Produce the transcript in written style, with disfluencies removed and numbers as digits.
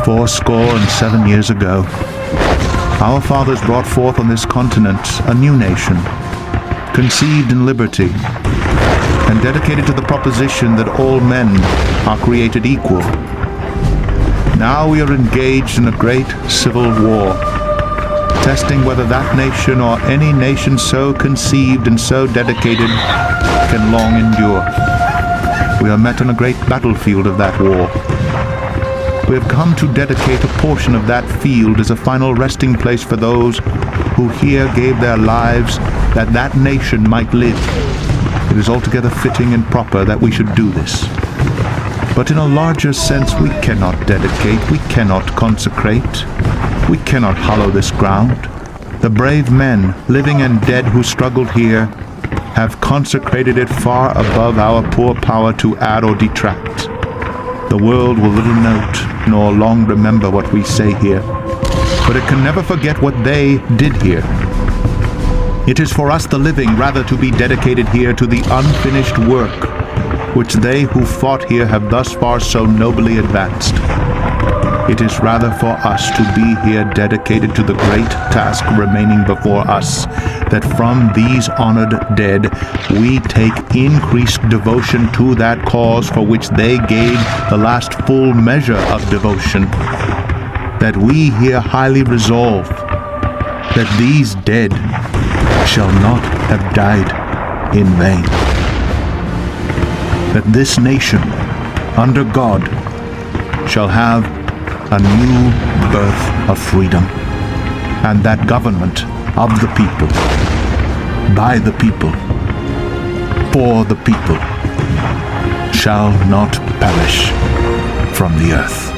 407 years ago, our fathers brought forth on this continent a new nation, conceived in liberty, and dedicated to the proposition that all men are created equal. Now we are engaged in a great civil war, testing whether that nation or any nation so conceived and so dedicated can long endure. We are met on a great battlefield of that war. We have come to dedicate a portion of that field as a final resting place for those who here gave their lives that that nation might live. It is altogether fitting and proper that we should do this. But in a larger sense, we cannot dedicate, we cannot consecrate, we cannot hallow this ground. The brave men, living and dead, who struggled here, have consecrated it far above our poor power to add or detract. The world will little note nor long remember what we say here, but it can never forget what they did here. It is for us the living rather to be dedicated here to the unfinished work which they who fought here have thus far so nobly advanced. It is rather for us to be here dedicated to the great task remaining before us, that from these honored dead we take increased devotion to that cause for which they gave the last full measure of devotion, that we here highly resolve that these dead shall not have died in vain, that this nation under God shall have a new birth of freedom, and that government of the people, by the people, for the people, shall not perish from the earth.